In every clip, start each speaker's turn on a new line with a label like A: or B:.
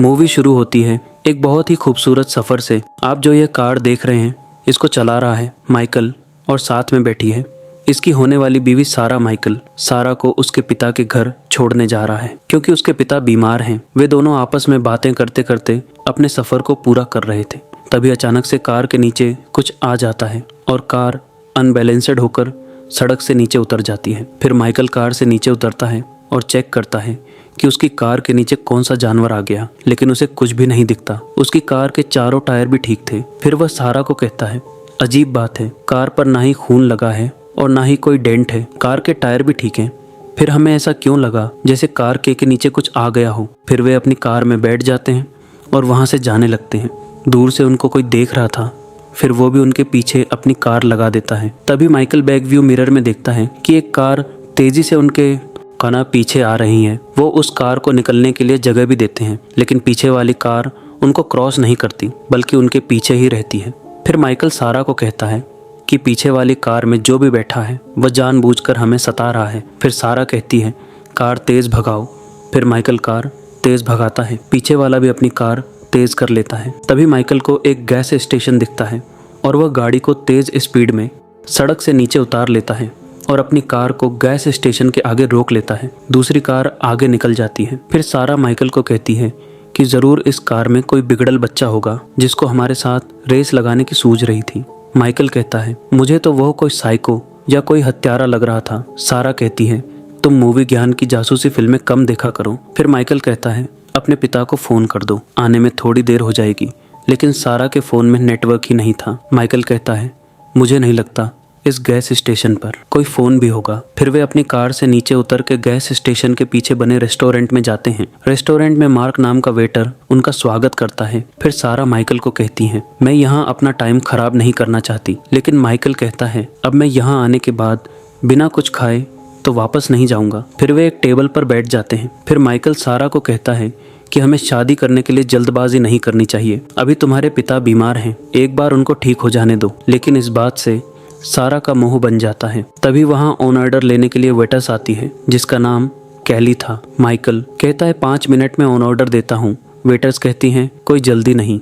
A: Movie शुरू होती है एक बहुत ही खूबसूरत सफ़र से। आप जो ये कार देख रहे हैं इसको चला रहा है माइकल और साथ में बैठी है इसकी होने वाली बीवी सारा। माइकल सारा को उसके पिता के घर छोड़ने जा रहा है क्योंकि उसके पिता बीमार हैं। वे दोनों आपस में बातें करते करते अपने सफ़र को पूरा कर रहे थे। तभी अचानक से कार के नीचे कुछ आ जाता है और कार अनबैलेंस्ड होकर सड़क से नीचे उतर जाती है। फिर माइकल कार से नीचे उतरता है और चेक करता है कि उसकी कार के नीचे कौन सा जानवर आ गया, लेकिन उसे कुछ भी नहीं दिखता। उसकी कार के चारों टायर भी ठीक थे। फिर वह सारा को कहता है, अजीब बात है, कार पर ना ही खून लगा है और ना ही कोई डेंट है, कार के टायर भी ठीक हैं। फिर हमें ऐसा क्यों लगा जैसे कार के नीचे कुछ आ गया हो। फिर वे अपनी कार में बैठ जाते हैं और वहाँ से जाने लगते हैं। दूर से उनको कोई देख रहा था, फिर वो भी उनके पीछे अपनी कार लगा देता है। तभी माइकल बैक व्यू मिरर में देखता है कि एक कार तेजी से उनके खाना पीछे आ रही है। वो उस कार को निकलने के लिए जगह भी देते हैं, लेकिन पीछे वाली कार उनको क्रॉस नहीं करती बल्कि उनके पीछे ही रहती है। फिर माइकल सारा को कहता है कि पीछे वाली कार में जो भी बैठा है वह जानबूझकर हमें सता रहा है। फिर सारा कहती है, कार तेज़ भगाओ। फिर माइकल कार तेज़ भगाता है, पीछे वाला भी अपनी कार तेज़ कर लेता है। तभी माइकल को एक गैस स्टेशन दिखता है और वह गाड़ी को तेज़ स्पीड में सड़क से नीचे उतार लेता है और अपनी कार को गैस स्टेशन के आगे रोक लेता है। दूसरी कार आगे निकल जाती है। फिर सारा माइकल को कहती है कि ज़रूर इस कार में कोई बिगड़ल बच्चा होगा जिसको हमारे साथ रेस लगाने की सूझ रही थी। माइकल कहता है, मुझे तो वो कोई साइको या कोई हत्यारा लग रहा था। सारा कहती है, तुम मूवी ज्ञान की जासूसी फिल्में कम देखा करो। फिर माइकल कहता है, अपने पिता को फ़ोन कर दो, आने में थोड़ी देर हो जाएगी। लेकिन सारा के फ़ोन में नेटवर्क ही नहीं था। माइकल कहता है, मुझे नहीं लगता इस गैस स्टेशन पर कोई फ़ोन भी होगा। फिर वे अपनी कार से नीचे उतर के गैस स्टेशन के पीछे बने रेस्टोरेंट में जाते हैं। रेस्टोरेंट में मार्क नाम का वेटर उनका स्वागत करता है। फिर सारा माइकल को कहती है, मैं यहाँ अपना टाइम खराब नहीं करना चाहती। लेकिन माइकल कहता है, अब मैं यहाँ आने के बाद बिना कुछ खाए तो वापस नहीं जाऊँगा। फिर वे एक टेबल पर बैठ जाते हैं। फिर माइकल सारा को कहता है कि हमें शादी करने के लिए जल्दबाजी नहीं करनी चाहिए। अभी तुम्हारे पिता बीमार हैं, एक बार उनको ठीक हो जाने दो। लेकिन इस बात से सारा का मुंह बन जाता है। तभी वहाँ ऑन ऑर्डर लेने के लिए वेटर्स आती है जिसका नाम कैली था। माइकल कहता है, 5 मिनट में ऑन ऑर्डर देता हूँ। वेटर्स कहती हैं, कोई जल्दी नहीं,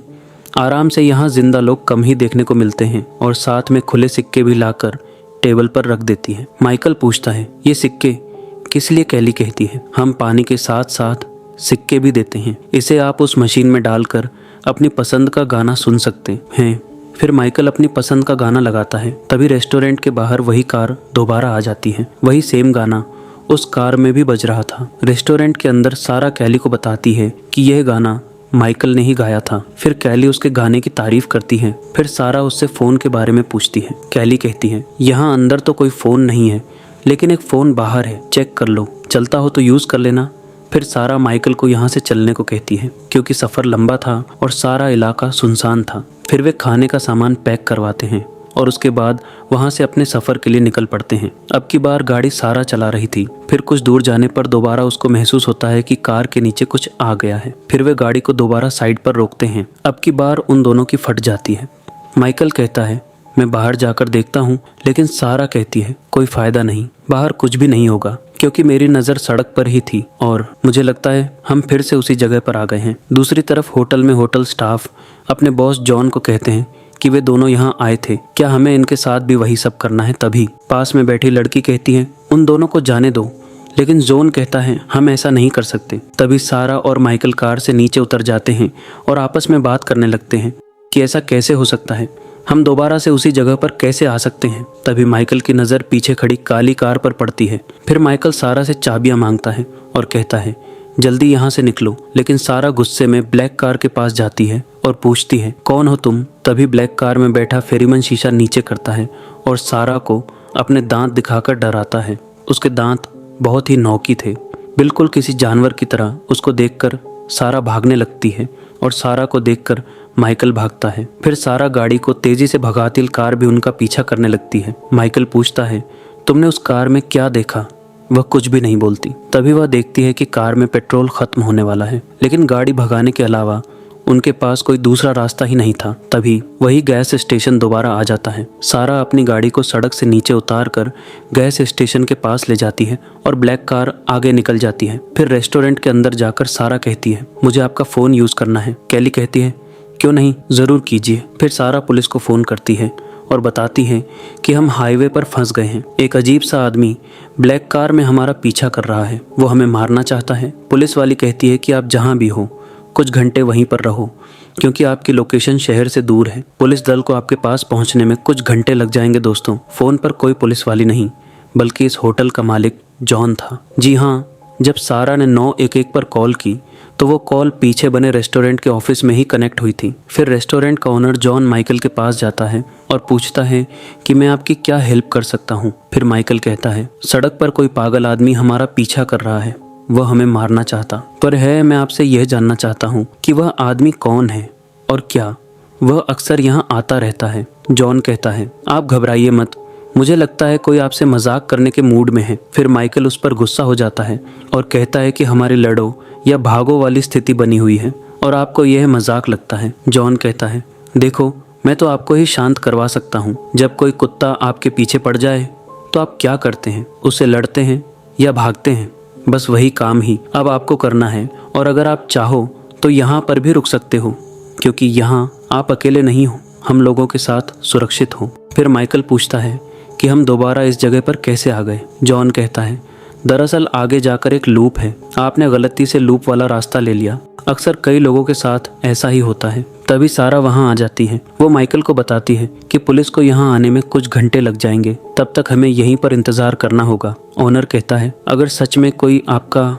A: आराम से, यहाँ जिंदा लोग कम ही देखने को मिलते हैं। और साथ में खुले सिक्के भी लाकर टेबल पर रख देती है। माइकल पूछता है, ये सिक्के किस लिए? कैली कहती है, हम पानी के साथ साथ सिक्के भी देते हैं, इसे आप उस मशीन में डालकर अपनी पसंद का गाना सुन सकते हैं। फिर माइकल अपनी पसंद का गाना लगाता है। तभी रेस्टोरेंट के बाहर वही कार दोबारा आ जाती है। वही सेम गाना उस कार में भी बज रहा था। रेस्टोरेंट के अंदर सारा कैली को बताती है कि यह गाना माइकल ने ही गाया था। फिर कैली उसके गाने की तारीफ करती है। फिर सारा उससे फ़ोन के बारे में पूछती है। कैली कहती है, यहाँ अंदर तो कोई फ़ोन नहीं है, लेकिन एक फ़ोन बाहर है, चेक कर लो, चलता हो तो यूज़ कर लेना। फिर सारा माइकल को यहाँ से चलने को कहती है क्योंकि सफ़र लंबा था और सारा इलाका सुनसान था। फिर वे खाने का सामान पैक करवाते हैं और उसके बाद वहाँ से अपने सफ़र के लिए निकल पड़ते हैं। अब की बार गाड़ी सारा चला रही थी। फिर कुछ दूर जाने पर दोबारा उसको महसूस होता है कि कार के नीचे कुछ आ गया है। फिर वे गाड़ी को दोबारा साइड पर रोकते हैं। अब की बार उन दोनों की फट जाती है। माइकल कहता है, मैं बाहर जाकर देखता हूँ, लेकिन सारा कहती है, कोई फ़ायदा नहीं, बाहर कुछ भी नहीं होगा क्योंकि मेरी नज़र सड़क पर ही थी और मुझे लगता है हम फिर से उसी जगह पर आ गए हैं। दूसरी तरफ होटल में होटल स्टाफ अपने बॉस जॉन को कहते हैं कि वे दोनों यहाँ आए थे, क्या हमें इनके साथ भी वही सब करना है? तभी पास में बैठी लड़की कहती है, उन दोनों को जाने दो। लेकिन जॉन कहता है, हम ऐसा नहीं कर सकते। तभी सारा और माइकल कार से नीचे उतर जाते हैं और आपस में बात करने लगते हैं कि ऐसा कैसे हो सकता है, हम दोबारा से उसी जगह पर कैसे आ सकते हैं। तभी माइकल की नज़र पीछे खड़ी काली कार पर पड़ती है। फिर माइकल सारा से चाबियां मांगता है और कहता है, जल्दी यहाँ से निकलो। लेकिन सारा गुस्से में ब्लैक कार के पास जाती है और पूछती है, कौन हो तुम? तभी ब्लैक कार में बैठा फेरीमन शीशा नीचे करता है और सारा को अपने दांत दिखाकर डराता है। उसके दांत बहुत ही नौकी थे, बिल्कुल किसी जानवर की तरह। उसको देखकर सारा भागने लगती है और सारा को देखकर माइकल भागता है। फिर सारा गाड़ी को तेजी से भगाती कार भी उनका पीछा करने लगती है। माइकल पूछता है, तुमने उस कार में क्या देखा? वह कुछ भी नहीं बोलती। तभी वह देखती है कि कार में पेट्रोल खत्म होने वाला है, लेकिन गाड़ी भगाने के अलावा उनके पास कोई दूसरा रास्ता ही नहीं था। तभी वही गैस स्टेशन दोबारा आ जाता है। सारा अपनी गाड़ी को सड़क से नीचे उतार कर गैस स्टेशन के पास ले जाती है और ब्लैक कार आगे निकल जाती है। फिर रेस्टोरेंट के अंदर जाकर सारा कहती है, मुझे आपका फ़ोन यूज़ करना है। कैली कहती है, क्यों नहीं, ज़रूर कीजिए। फिर सारा पुलिस को फ़ोन करती है और बताती है कि हम हाईवे पर फंस गए हैं। एक अजीब सा आदमी ब्लैक कार में हमारा पीछा कर रहा है, वो हमें मारना चाहता है। पुलिस वाली कहती है कि आप जहाँ भी हो कुछ घंटे वहीं पर रहो, क्योंकि आपकी लोकेशन शहर से दूर है। पुलिस दल को आपके पास पहुँचने में कुछ घंटे लग जाएंगे। दोस्तों, फ़ोन पर कोई पुलिस वाली नहीं बल्कि इस होटल का मालिक जॉन था। जी हाँ, जब सारा ने 911 पर कॉल की तो वो कॉल पीछे बने रेस्टोरेंट के ऑफिस में ही कनेक्ट हुई थी। फिर रेस्टोरेंट का ओनर जॉन माइकल के पास जाता है और पूछता है कि मैं आपकी क्या हेल्प कर सकता हूँ। फिर माइकल कहता है, सड़क पर कोई पागल आदमी हमारा पीछा कर रहा है, वह हमें मारना चाहता पर है। मैं आपसे यह जानना चाहता हूँ कि वह आदमी कौन है और क्या वह अक्सर यहाँ आता रहता है। जॉन कहता है, आप घबराइए मत, मुझे लगता है कोई आपसे मजाक करने के मूड में है। फिर माइकल उस पर गुस्सा हो जाता है और कहता है कि हमारी लड़ो या भागो वाली स्थिति बनी हुई है और आपको यह मजाक लगता है। जॉन कहता है, देखो मैं तो आपको ही शांत करवा सकता हूँ। जब कोई कुत्ता आपके पीछे पड़ जाए तो आप क्या करते हैं, उससे लड़ते हैं या भागते हैं? बस वही काम ही अब आपको करना है। और अगर आप चाहो तो यहाँ पर भी रुक सकते हो, क्योंकि यहाँ आप अकेले नहीं हो, हम लोगों के साथ सुरक्षित हो। फिर माइकल पूछता है कि हम दोबारा इस जगह पर कैसे आ गए। जॉन कहता है, दरअसल आगे जाकर एक लूप है, आपने गलती से लूप वाला रास्ता ले लिया। अक्सर कई लोगों के साथ ऐसा ही होता है। तभी सारा वहाँ आ जाती है। वो माइकल को बताती है कि पुलिस को यहाँ आने में कुछ घंटे लग जाएंगे, तब तक हमें यहीं पर इंतजार करना होगा। ओनर कहता है, अगर सच में कोई आपका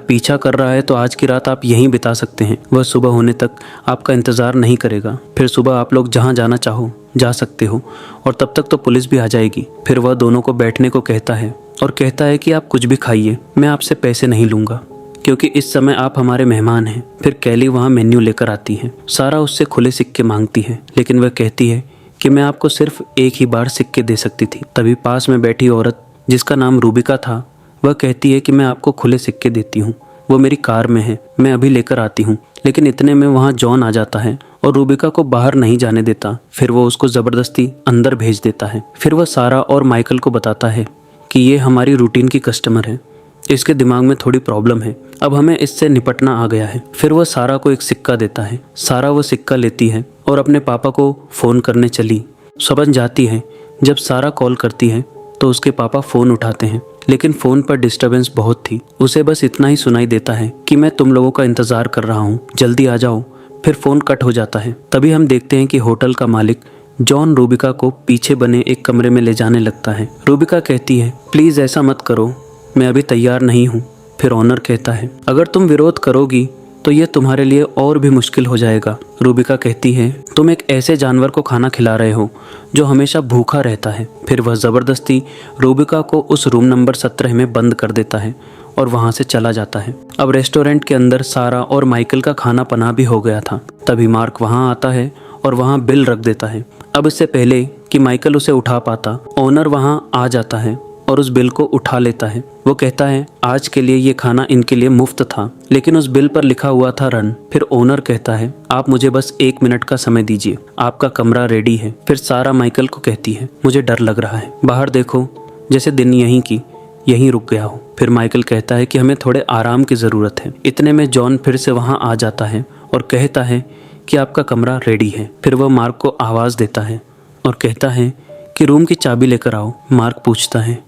A: पीछा कर रहा है तो आज की रात आप यहीं बिता सकते हैं। वह सुबह होने तक आपका इंतजार नहीं करेगा। फिर सुबह आप लोग जहाँ जाना चाहो जा सकते हो और तब तक तो पुलिस भी आ जाएगी। फिर वह दोनों को बैठने को कहता है और कहता है कि आप कुछ भी खाइए, मैं आपसे पैसे नहीं लूँगा क्योंकि इस समय आप हमारे मेहमान हैं। फिर कैली वहाँ मेन्यू लेकर आती है। सारा उससे खुले सिक्के मांगती है, लेकिन वह कहती है कि मैं आपको सिर्फ एक ही बार सिक्के दे सकती थी। तभी पास में बैठी औरत जिसका नाम रूबिका था, वह कहती है कि मैं आपको खुले सिक्के देती हूँ, वो मेरी कार में है, मैं अभी लेकर आती हूँ। लेकिन इतने में वहाँ जॉन आ जाता है और रूबिका को बाहर नहीं जाने देता। फिर वो उसको ज़बरदस्ती अंदर भेज देता है। फिर वह सारा और माइकल को बताता है कि ये हमारी रूटीन की कस्टमर है, इसके दिमाग में थोड़ी प्रॉब्लम है, अब हमें इससे निपटना आ गया है। फिर वह सारा को एक सिक्का देता है। सारा वो सिक्का लेती है और अपने पापा को फ़ोन करने चली समझ जाती है। जब सारा कॉल करती है तो उसके पापा फ़ोन उठाते हैं, लेकिन फ़ोन पर डिस्टर्बेंस बहुत थी। उसे बस इतना ही सुनाई देता है कि मैं तुम लोगों का इंतज़ार कर रहा हूँ, जल्दी आ जाओ। फिर फ़ोन कट हो जाता है। तभी हम देखते हैं कि होटल का मालिक जॉन रूबिका को पीछे बने एक कमरे में ले जाने लगता है। रूबिका कहती है, प्लीज़ ऐसा मत करो, मैं अभी तैयार नहीं हूँ। फिर ऑनर कहता है, अगर तुम विरोध करोगी तो ये तुम्हारे लिए और भी मुश्किल हो जाएगा। रूबिका कहती है, तुम एक ऐसे जानवर को खाना खिला रहे हो जो हमेशा भूखा रहता है। फिर वह ज़बरदस्ती रूबिका को उस रूम नंबर 17 में बंद कर देता है और वहाँ से चला जाता है। अब रेस्टोरेंट के अंदर सारा और माइकल का खाना पना भी हो गया था। तभी मार्क वहाँ आता है और वहाँ बिल रख देता है। अब इससे पहले कि माइकल उसे उठा पाता, ओनर वहाँ आ जाता है और उस बिल को उठा लेता है। वो कहता है, आज के लिए ये खाना इनके लिए मुफ्त था, लेकिन उस बिल पर लिखा हुआ था रन। फिर ओनर कहता है, आप मुझे बस 1 मिनट का समय दीजिए, आपका कमरा रेडी है। फिर सारा माइकल को कहती है, मुझे डर लग रहा है, बाहर देखो जैसे दिन यहीं रुक गया हो। फिर माइकल कहता है कि हमें थोड़े आराम की ज़रूरत है। इतने में जॉन फिर से वहाँ आ जाता है और कहता है कि आपका कमरा रेडी है। फिर वह मार्क को आवाज़ देता है और कहता है कि रूम की चाबी लेकर आओ। मार्क पूछता है,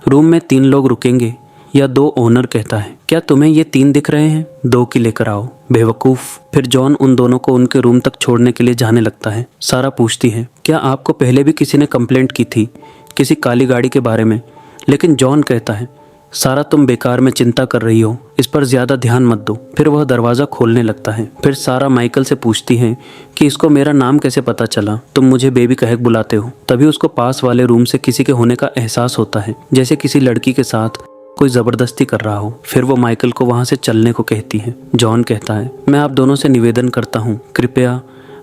A: रूम में 3 लोग रुकेंगे या 2? ओनर कहता है, क्या तुम्हें ये 3 दिख रहे हैं? 2 की लेकर आओ, बेवकूफ़। फिर जॉन उन दोनों को उनके रूम तक छोड़ने के लिए जाने लगता है। सारा पूछती है, क्या आपको पहले भी किसी ने कंप्लेंट की थी किसी काली गाड़ी के बारे में? लेकिन जॉन कहता है, सारा तुम बेकार में चिंता कर रही हो, इस पर ज़्यादा ध्यान मत दो। फिर वह दरवाज़ा खोलने लगता है। फिर सारा माइकल से पूछती है कि इसको मेरा नाम कैसे पता चला, तुम मुझे बेबी कह बुलाते हो। तभी उसको पास वाले रूम से किसी के होने का एहसास होता है, जैसे किसी लड़की के साथ कोई ज़बरदस्ती कर रहा हो। फिर वो माइकल को वहाँ से चलने को कहती है। जॉन कहता है, मैं आप दोनों से निवेदन करता हूँ, कृपया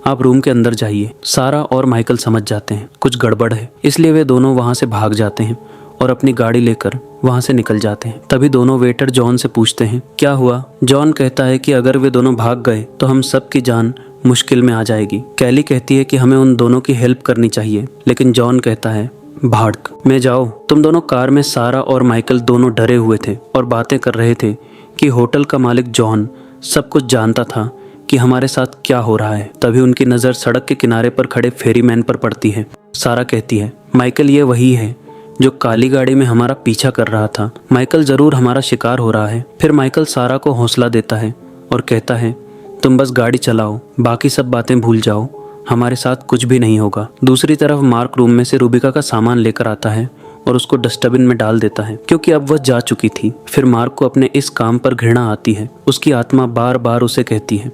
A: आप रूम के अंदर जाइए। सारा और माइकल समझ जाते हैं कुछ गड़बड़ है, इसलिए वे दोनों वहाँ से भाग जाते हैं और अपनी गाड़ी लेकर वहाँ से निकल जाते हैं। तभी दोनों वेटर जॉन से पूछते हैं क्या हुआ। जॉन कहता है कि अगर वे दोनों भाग गए तो हम सब की जान मुश्किल में आ जाएगी। कैली कहती है कि हमें उन दोनों की हेल्प करनी चाहिए, लेकिन जॉन कहता है भाग में जाओ। तुम दोनों कार में सारा और माइकल दोनों डरे हुए थे और बातें कर रहे थे कि होटल का मालिक जॉन सब कुछ जानता था कि हमारे साथ क्या हो रहा है। तभी उनकी नज़र सड़क के किनारे पर खड़े फेरीमैन पर पड़ती है। सारा कहती है माइकल ये वही है जो काली गाड़ी में हमारा पीछा कर रहा था। माइकल ज़रूर हमारा शिकार हो रहा है। फिर माइकल सारा को हौसला देता है और कहता है तुम बस गाड़ी चलाओ, बाकी सब बातें भूल जाओ, हमारे साथ कुछ भी नहीं होगा। दूसरी तरफ मार्क रूम में से रूबिका का सामान लेकर आता है और उसको डस्टबिन में डाल देता है क्योंकि अब वह जा चुकी थी। फिर मार्क को अपने इस काम पर घृणा आती है। उसकी आत्मा बार बार उसे कहती है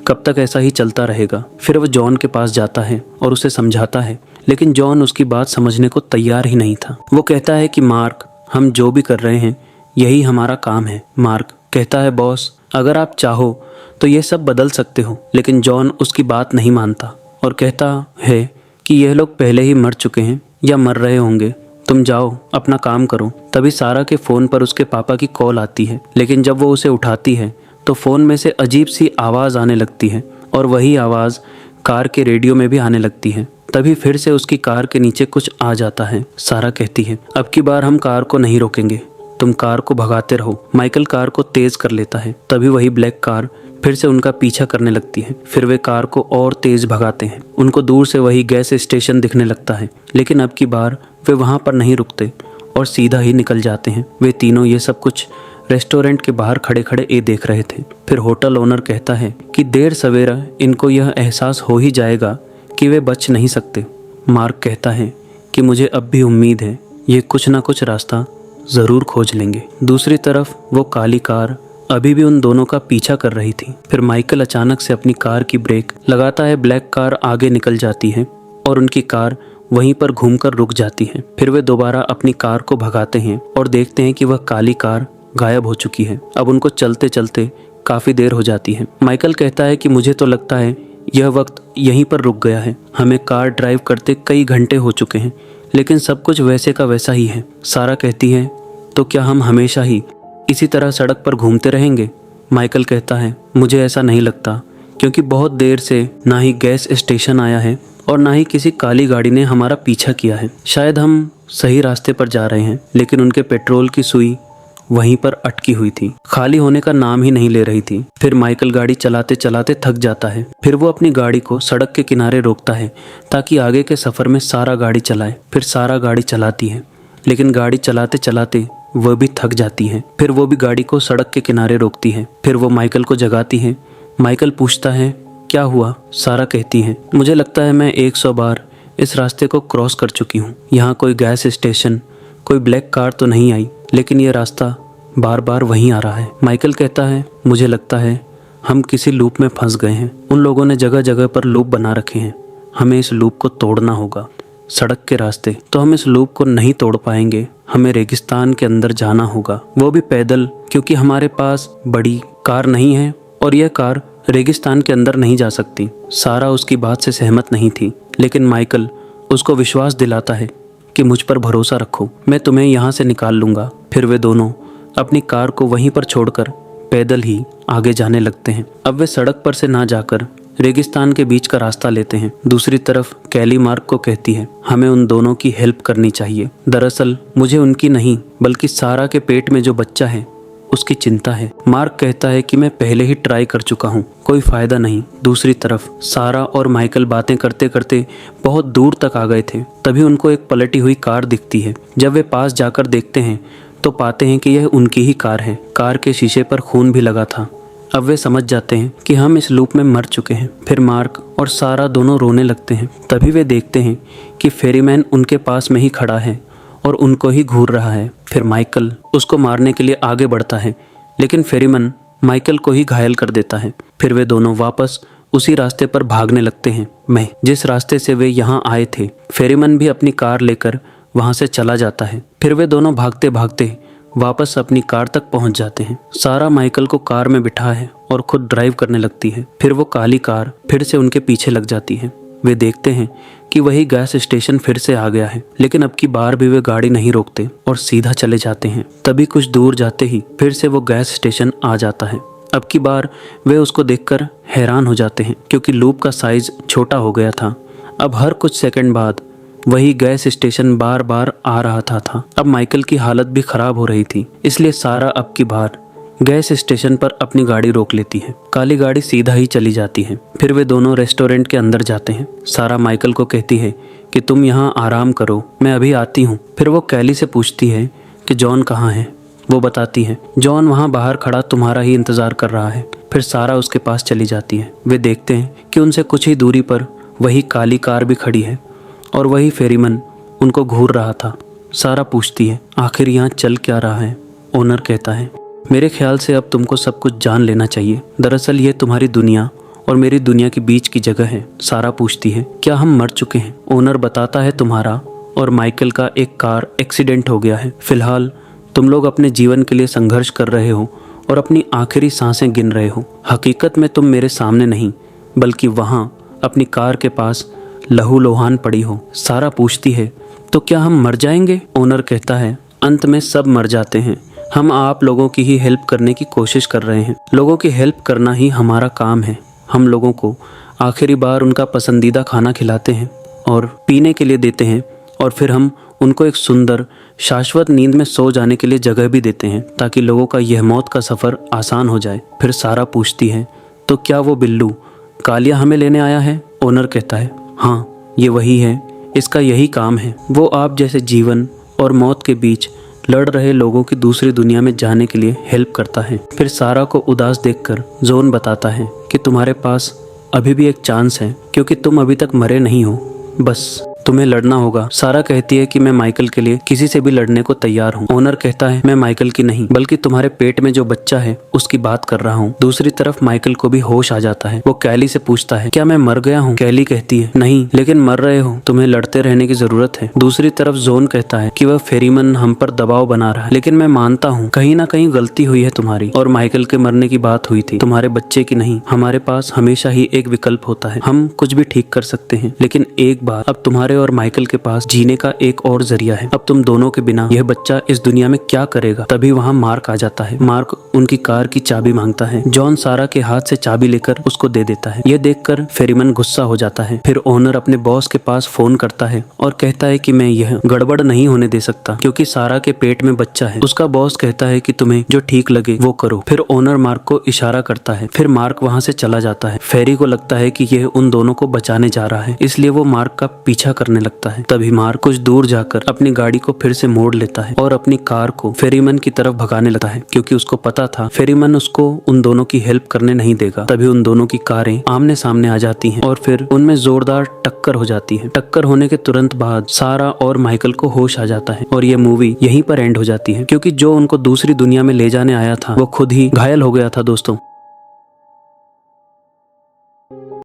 A: कब तक ऐसा ही चलता रहेगा। फिर वह जॉन के पास जाता है और उसे समझाता है, लेकिन जॉन उसकी बात समझने को तैयार ही नहीं था। वो कहता है कि मार्क हम जो भी कर रहे हैं यही हमारा काम है। मार्क कहता है बॉस अगर आप चाहो तो ये सब बदल सकते हो, लेकिन जॉन उसकी बात नहीं मानता और कहता है कि यह लोग पहले ही मर चुके हैं या मर रहे होंगे, तुम जाओ अपना काम करो। तभी सारा के फ़ोन पर उसके पापा की कॉल आती है, लेकिन जब वो उसे उठाती है तो फ़ोन में से अजीब सी आवाज़ आने लगती है और वही आवाज़ कार के रेडियो में भी आने लगती है। तभी फिर से उसकी कार के नीचे कुछ आ जाता है। सारा कहती है अब की बार हम कार को नहीं रोकेंगे, तुम कार को भगाते रहो। माइकल कार को तेज कर लेता है। तभी वही ब्लैक कार फिर से उनका पीछा करने लगती है। फिर वे कार को और तेज भगाते हैं। उनको दूर से वही गैस स्टेशन दिखने लगता है, लेकिन अब की बार वे वहाँ पर नहीं रुकते और सीधा ही निकल जाते हैं। वे तीनों ये सब कुछ रेस्टोरेंट के बाहर खड़े खड़े ये देख रहे थे। फिर होटल ओनर कहता है कि देर सवेरा इनको यह एहसास हो ही जाएगा कि वे बच नहीं सकते। मार्क कहता है कि मुझे अब भी उम्मीद है ये कुछ ना कुछ रास्ता ज़रूर खोज लेंगे। दूसरी तरफ वो काली कार अभी भी उन दोनों का पीछा कर रही थी। फिर माइकल अचानक से अपनी कार की ब्रेक लगाता है। ब्लैक कार आगे निकल जाती है और उनकी कार वहीं पर घूमकर रुक जाती है। फिर वे दोबारा अपनी कार को भगाते हैं और देखते हैं कि वह काली कार गायब हो चुकी है। अब उनको चलते चलते काफ़ी देर हो जाती है। माइकल कहता है कि मुझे तो लगता है यह वक्त यहीं पर रुक गया है। हमें कार ड्राइव करते कई घंटे हो चुके हैं, लेकिन सब कुछ वैसे का वैसा ही है। सारा कहती है तो क्या हम हमेशा ही इसी तरह सड़क पर घूमते रहेंगे? माइकल कहता है मुझे ऐसा नहीं लगता, क्योंकि बहुत देर से ना ही गैस स्टेशन आया है और ना ही किसी काली गाड़ी ने हमारा पीछा किया है। शायद हम सही रास्ते पर जा रहे हैं, लेकिन उनके पेट्रोल की सुई वहीं पर अटकी हुई थी, खाली होने का नाम ही नहीं ले रही थी। फिर माइकल गाड़ी चलाते चलाते थक जाता है। फिर वो अपनी गाड़ी को सड़क के किनारे रोकता है ताकि आगे के सफ़र में सारा गाड़ी चलाए। फिर सारा गाड़ी चलाती है, लेकिन गाड़ी चलाते चलाते वह भी थक जाती है। फिर वो भी गाड़ी को सड़क के किनारे रोकती है। फिर वो माइकल को जगाती है। माइकल पूछता है क्या हुआ? सारा कहती है मुझे लगता है मैं 100 बार इस रास्ते को क्रॉस कर चुकी हूँ। यहाँ कोई गैस स्टेशन, कोई ब्लैक कार तो नहीं आई, लेकिन ये रास्ता बार बार वहीं आ रहा है। माइकल कहता है मुझे लगता है हम किसी लूप में फंस गए हैं। उन लोगों ने जगह जगह पर लूप बना रखे हैं। हमें इस लूप को तोड़ना होगा। सड़क के रास्ते तो हम इस लूप को नहीं तोड़ पाएंगे। हमें रेगिस्तान के अंदर जाना होगा, वो भी पैदल, क्योंकि हमारे पास बड़ी कार नहीं है और यह कार रेगिस्तान के अंदर नहीं जा सकती। सारा उसकी बात से सहमत नहीं थी, लेकिन माइकल उसको विश्वास दिलाता है कि मुझ पर भरोसा रखो, मैं तुम्हें यहाँ से निकाल लूँगा। फिर वे दोनों अपनी कार को वहीं पर छोड़कर पैदल ही आगे जाने लगते हैं। अब वे सड़क पर से ना जाकर रेगिस्तान के बीच का रास्ता लेते हैं। दूसरी तरफ कैली मार्क को कहती है हमें उन दोनों की हेल्प करनी चाहिए। दरअसल मुझे उनकी नहीं, बल्कि सारा के पेट में जो बच्चा है उसकी चिंता है। मार्क कहता है कि मैं पहले ही ट्राई कर चुका हूँ, कोई फ़ायदा नहीं। दूसरी तरफ सारा और माइकल बातें करते करते बहुत दूर तक आ गए थे। तभी उनको एक पलटी हुई कार दिखती है। जब वे पास जाकर देखते हैं तो पाते हैं कि यह उनकी ही कार है। कार के शीशे पर खून भी लगा था। अब वे समझ जाते हैं कि हम इस लूप में मर चुके हैं। फिर मार्क और सारा दोनों रोने लगते हैं। तभी वे देखते हैं कि फेरीमैन उनके पास में ही खड़ा है और उनको ही घूर रहा है। फिर माइकल उसको मारने के लिए आगे बढ़ता है, लेकिन फेरीमैन माइकल को ही घायल कर देता है। फिर वे दोनों वापस उसी रास्ते पर भागने लगते हैं, जिस रास्ते से वे यहाँ आए थे। फेरीमैन भी अपनी कार लेकर वहाँ से चला जाता है। फिर वे दोनों भागते भागते वापस अपनी कार तक पहुँच जाते हैं। सारा माइकल को कार में बिठा है और खुद ड्राइव करने लगती है। फिर वो काली कार फिर से उनके पीछे लग जाती है। वे देखते हैं कि वही गैस स्टेशन फिर से आ गया है, लेकिन अब की बार भी वे गाड़ी नहीं रोकते और सीधा चले जाते हैं। तभी कुछ दूर जाते ही फिर से वो गैस स्टेशन आ जाता है। अब की बार वे उसको देखकर हैरान हो जाते हैं क्योंकि लूप का साइज छोटा हो गया था। अब हर कुछ सेकंड बाद वही गैस स्टेशन बार बार आ रहा था। अब माइकल की हालत भी खराब हो रही थी, इसलिए सारा अब की बार गैस स्टेशन पर अपनी गाड़ी रोक लेती है। काली गाड़ी सीधा ही चली जाती है। फिर वे दोनों रेस्टोरेंट के अंदर जाते हैं। सारा माइकल को कहती है कि तुम यहाँ आराम करो, मैं अभी आती हूँ। फिर वो कैली से पूछती है कि जॉन कहाँ है। वो बताती है जॉन वहाँ बाहर खड़ा तुम्हारा ही इंतज़ार कर रहा है। फिर सारा उसके पास चली जाती है। वे देखते हैं कि उनसे कुछ ही दूरी पर वही काली कार भी खड़ी है और वही फेरीमैन उनको घूर रहा था। सारा पूछती है आखिर यहाँ चल क्या रहा है। ओनर कहता है मेरे ख्याल से अब तुमको सब कुछ जान लेना चाहिए। दरअसल ये तुम्हारी दुनिया और मेरी दुनिया के बीच की जगह है। सारा पूछती है क्या हम मर चुके हैं। ओनर बताता है तुम्हारा और माइकल का एक कार एक्सीडेंट हो गया है। फिलहाल तुम लोग अपने जीवन के लिए संघर्ष कर रहे हो और अपनी आखिरी सांसें गिन रहे हो। हकीकत में तुम मेरे सामने नहीं बल्कि वहाँ अपनी कार के पास लहूलुहान पड़ी हो। सारा पूछती है तो क्या हम मर जाएंगे। ओनर कहता है अंत में सब मर जाते हैं। हम आप लोगों की ही हेल्प करने की कोशिश कर रहे हैं। लोगों की हेल्प करना ही हमारा काम है। हम लोगों को आखिरी बार उनका पसंदीदा खाना खिलाते हैं और पीने के लिए देते हैं और फिर हम उनको एक सुंदर शाश्वत नींद में सो जाने के लिए जगह भी देते हैं ताकि लोगों का यह मौत का सफ़र आसान हो जाए। फिर सारा पूछती है तो क्या वो बिल्लू कालिया हमें लेने आया है। ओनर कहता है हाँ ये वही है, इसका यही काम है। वो आप जैसे जीवन और मौत के बीच लड़ रहे लोगों की दूसरी दुनिया में जाने के लिए हेल्प करता है। फिर सारा को उदास देखकर जॉन बताता है कि तुम्हारे पास अभी भी एक चांस है क्योंकि तुम अभी तक मरे नहीं हो, बस तुम्हें लड़ना होगा। सारा कहती है कि मैं माइकल के लिए किसी से भी लड़ने को तैयार हूँ। ओनर कहता है मैं माइकल की नहीं बल्कि तुम्हारे पेट में जो बच्चा है उसकी बात कर रहा हूँ। दूसरी तरफ माइकल को भी होश आ जाता है। वो कैली से पूछता है क्या मैं मर गया हूँ। कैली कहती है नहीं लेकिन मर रहे हो, तुम्हें लड़ते रहने की जरूरत है। दूसरी तरफ जॉन कहता है कि वह फेरीमैन हम पर दबाव बना रहा है, लेकिन मैं मानता हूँ कहीं ना कहीं गलती हुई है तुम्हारी और माइकल के मरने की बात हुई थी, तुम्हारे बच्चे की नहीं। हमारे पास हमेशा ही एक विकल्प होता है, हम कुछ भी ठीक कर सकते हैं, लेकिन एक बार अब तुम्हारे और माइकल के पास जीने का एक और जरिया है। अब तुम दोनों के बिना यह बच्चा इस दुनिया में क्या करेगा। तभी वहाँ मार्क आ जाता है। मार्क उनकी कार की चाबी मांगता है। जॉन सारा के हाथ से चाबी लेकर उसको दे देता है। यह देखकर फेरीमैन गुस्सा हो जाता है। फिर ओनर अपने बॉस के पास फोन करता है और कहता है कि मैं यह गड़बड़ नहीं होने दे सकता क्योंकि सारा के पेट में बच्चा है। उसका बॉस कहता है कि तुम्हें जो ठीक लगे वो करो। फिर ओनर मार्क को इशारा करता है। फिर मार्क वहाँ से चला जाता है। फेरी को लगता है कि यह उन दोनों को बचाने जा रहा है, इसलिए वो मार्क का पीछा करने लगता है। तभी मार्क कुछ दूर जाकर अपनी गाड़ी को फिर से मोड़ लेता है और अपनी कार को फेरीमैन की तरफ भगाने लगता है क्योंकि उसको पता था फेरीमैन उसको उन दोनों की हेल्प करने नहीं देगा। तभी उन दोनों की कारें आमने सामने आ जाती हैं और फिर उनमें जोरदार टक्कर हो जाती है। टक्कर होने के तुरंत बाद सारा और माइकल को होश आ जाता है और ये मूवी यहीं पर एंड हो जाती है क्योंकि जो उनको दूसरी दुनिया में ले जाने आया था वो खुद ही घायल हो गया था। दोस्तों